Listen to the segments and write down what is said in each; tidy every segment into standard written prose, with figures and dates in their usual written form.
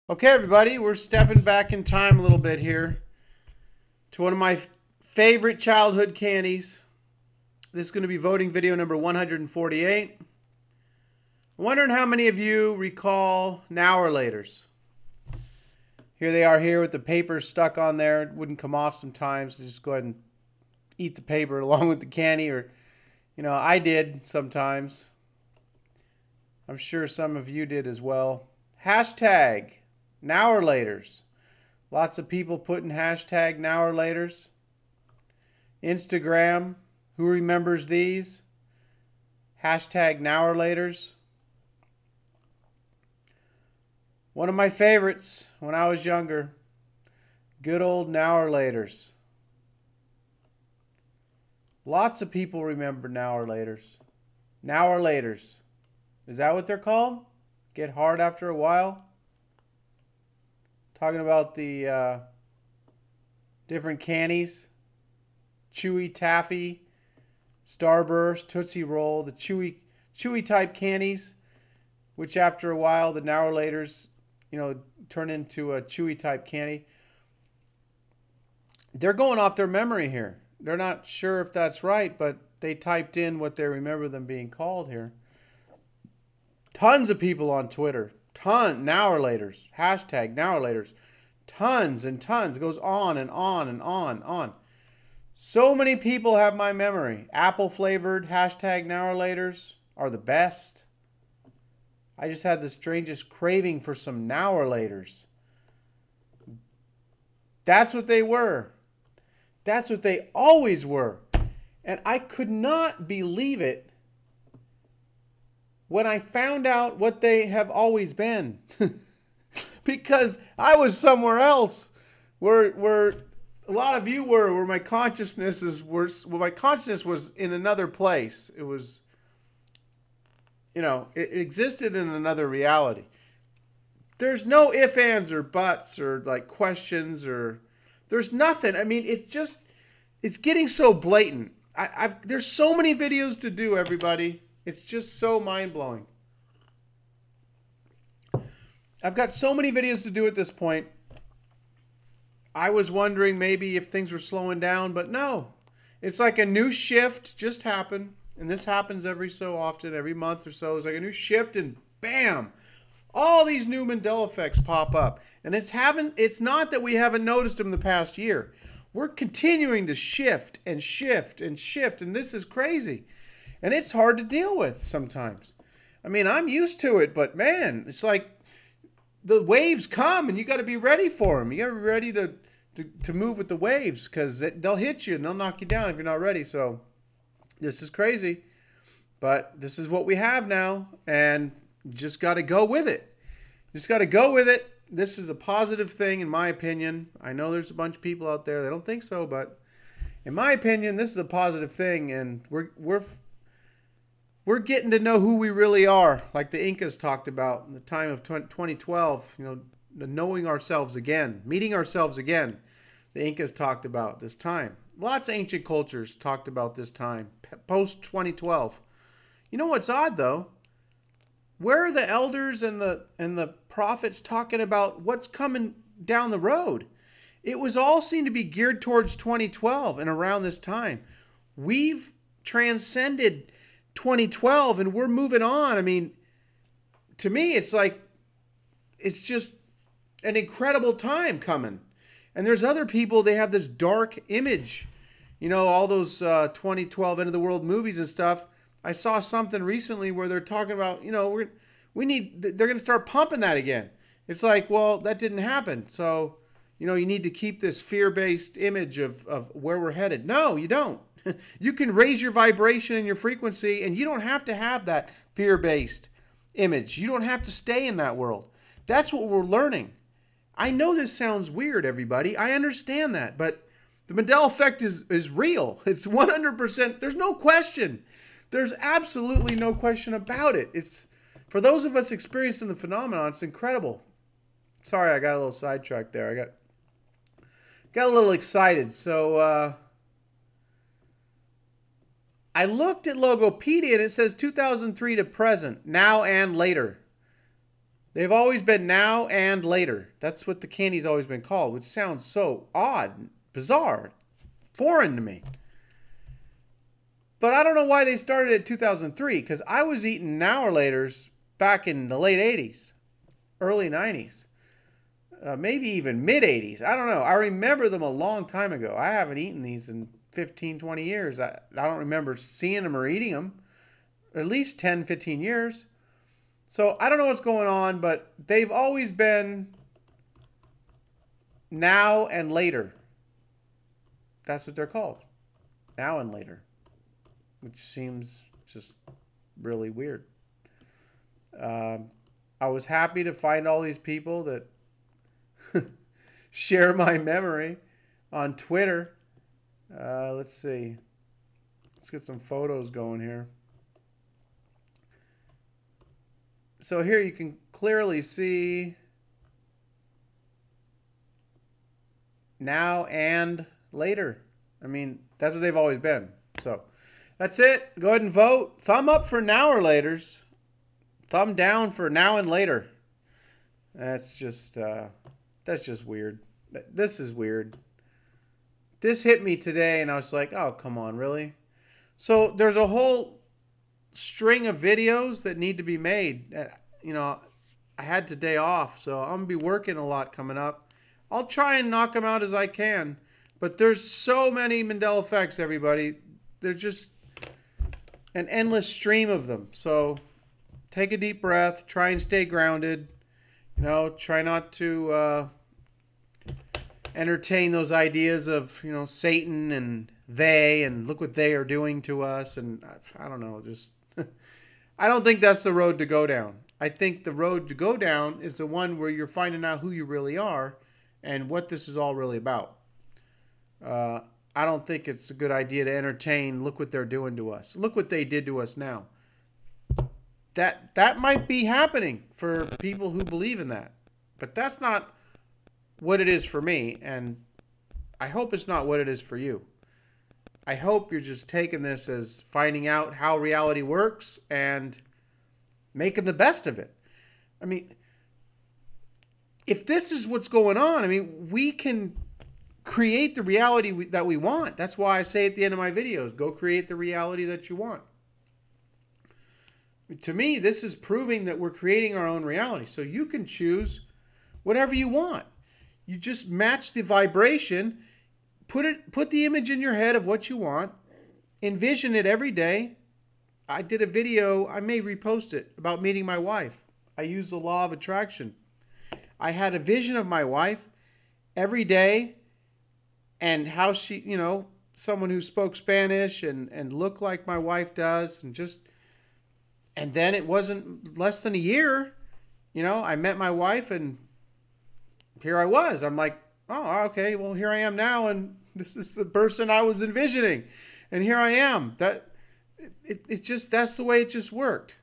Okay, everybody, we're stepping back in time a little bit here to one of my favorite childhood candies. This is going to be voting video number 148. I'm wondering how many of you recall Now or Laters. Here they are here with the paper stuck on there. It wouldn't come off sometimes. So just go ahead and eat the paper along with the candy, or, I did sometimes. I'm sure some of you did as well. Hashtag Now or Laters. Lots of people putting hashtag Now or Laters. Instagram. Who remembers these? Hashtag Now or Laters. One of my favorites when I was younger. Good old Now or Laters. Lots of people remember Now or Laters. Now or Laters. Is that what they're called? Get hard after a while? Talking about the different candies. Chewy Taffy, Starburst, Tootsie Roll, the chewy type candies, which after a while, the Now or Laters, turn into a chewy type candy. They're going off their memory here. They're not sure if that's right, but they typed in what they remember them being called here. Tons of people on Twitter. Now or Laters. Hashtag Now or Laters. Tons and tons. It goes on and on and on and on. So many people have my memory. Apple flavored hashtag Now or Laters are the best. I just had the strangest craving for some Now or Laters. That's what they were. That's what they always were. And I could not believe it when I found out what they have always been. Because I was somewhere else where a lot of you were, where my consciousness was in another place. It was, it existed in another reality. There's no ifs, ands, or buts, or like questions, or there's nothing. I mean, it's getting so blatant. There's so many videos to do, everybody. It's just so mind-blowing. I've got so many videos to do at this point. I was wondering maybe if things were slowing down, but no. It's like a new shift just happened, and this happens every so often, every month or so. It's like a new shift, and bam! All these new Mandela effects pop up. And it's not that we haven't noticed them the past year. We're continuing to shift and shift and shift, and this is crazy. And it's hard to deal with sometimes. I mean, I'm used to it, but man, it's like the waves come and you got to be ready for them. You got to be ready to move with the waves, because they'll hit you and they'll knock you down if you're not ready. So this is crazy, but this is what we have now, and you just got to go with it. Just got to go with it. This is a positive thing, in my opinion. I know there's a bunch of people out there that don't think so, but in my opinion, this is a positive thing, and we're getting to know who we really are, like the Incas talked about in the time of 2012, knowing ourselves again, meeting ourselves again. The Incas talked about this time. Lots of ancient cultures talked about this time, post-2012. You know what's odd, though? Where are the elders and the prophets talking about what's coming down the road? It was all seemed to be geared towards 2012 and around this time. We've transcended 2012 and we're moving on. I mean, to me, it's like, it's just an incredible time coming. And there's other people, they have this dark image, all those 2012 end of the world movies and stuff. I saw something recently where they're talking about, they're going to start pumping that again. It's like, well, that didn't happen. So, you need to keep this fear-based image of where we're headed. No, you don't. You can raise your vibration and your frequency, and you don't have to have that fear-based image. You don't have to stay in that world. That's what we're learning. I know this sounds weird, everybody. I understand that, but the Mandela effect is real. It's 100%. There's no question. There's absolutely no question about it. It's, for those of us experiencing the phenomenon, it's incredible. Sorry, I got a little sidetracked there. I got a little excited. So I looked at Logopedia and it says 2003 to present, now and later. They've always been now and later. That's what the candy's always been called, which sounds so odd, bizarre, foreign to me. But I don't know why they started at 2003, because I was eating now or laters back in the late 80s, early 90s, maybe even mid 80s. I don't know. I remember them a long time ago. I haven't eaten these in 15, 20 years. I don't remember seeing them or eating them. At least 10, 15 years. So I don't know what's going on, but they've always been now and later. That's what they're called. Now and later. Which seems just really weird. I was happy to find all these people that share my memory on Twitter. Let's see. Let's get some photos going here. So here you can clearly see now and later. I mean, that's what they've always been. So that's it. Go ahead and vote. Thumb up for now or laters. Thumb down for now and later. That's just weird. This is weird. This hit me today and I was like, oh, come on, really? So there's a whole string of videos that need to be made. You know, I had today off, so I'm gonna be working a lot coming up. I'll try and knock them out as I can, but there's so many Mandela effects, everybody. There's just an endless stream of them. So take a deep breath, try and stay grounded. You know, try not to entertain those ideas of, you know, Satan and they, and look what they are doing to us, and I don't know, just I don't think that's the road to go down. I think the road to go down is the one where you're finding out who you really are and what this is all really about. I don't think it's a good idea to entertain, look what they're doing to us. Look what they did to us now. That might be happening for people who believe in that. But that's not what it is for me, and I hope it's not what it is for you. I hope you're just taking this as finding out how reality works and making the best of it. I mean, if this is what's going on, I mean, we can create the reality that we want. That's why I say at the end of my videos, go create the reality that you want. To me, this is proving that we're creating our own reality. So you can choose whatever you want. You just match the vibration. Put the image in your head of what you want. Envision it every day. I did a video, I may repost it, about meeting my wife. I used the law of attraction. I had a vision of my wife every day and how she, you know, someone who spoke Spanish and looked like my wife does, and then it wasn't less than a year, you know, I met my wife and here I was. I'm like, oh, okay, well, here I am now, and this is the person I was envisioning, and here I am. It's just, that's the way it just worked,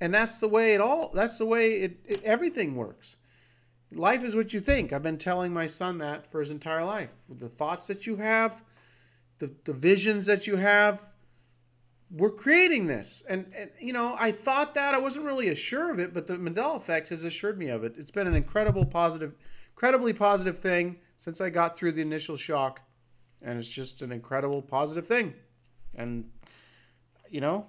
and that's the way everything works. Life is what you think. I've been telling my son that for his entire life. The thoughts that you have, the visions that you have, we're creating this, and you know, I thought that I wasn't really sure of it, but the Mandela effect has assured me of it. It's been an incredibly positive thing since I got through the initial shock, and it's just an incredible positive thing. And you know,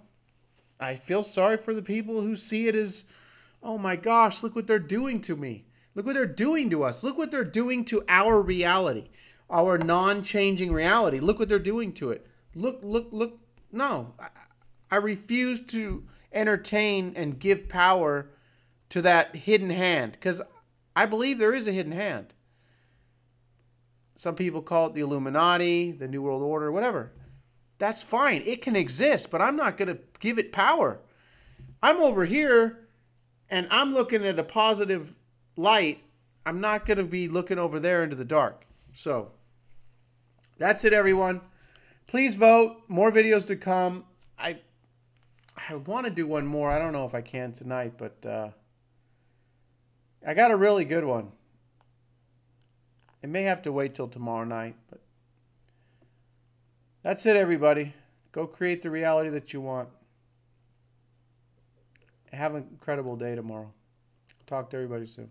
I feel sorry for the people who see it as, oh my gosh, look what they're doing to me. Look what they're doing to us. Look what they're doing to our reality, our non-changing reality. Look what they're doing to it. Look. No, I refuse to entertain and give power to that hidden hand, because I believe there is a hidden hand. Some people call it the Illuminati, the New World Order, whatever. That's fine. It can exist, but I'm not going to give it power. I'm over here, and I'm looking at a positive light. I'm not going to be looking over there into the dark. So that's it, everyone. Please vote. More videos to come. I want to do one more. I don't know if I can tonight, but I got a really good one. It may have to wait till tomorrow night, but that's it, everybody. Go create the reality that you want. Have an incredible day tomorrow. Talk to everybody soon.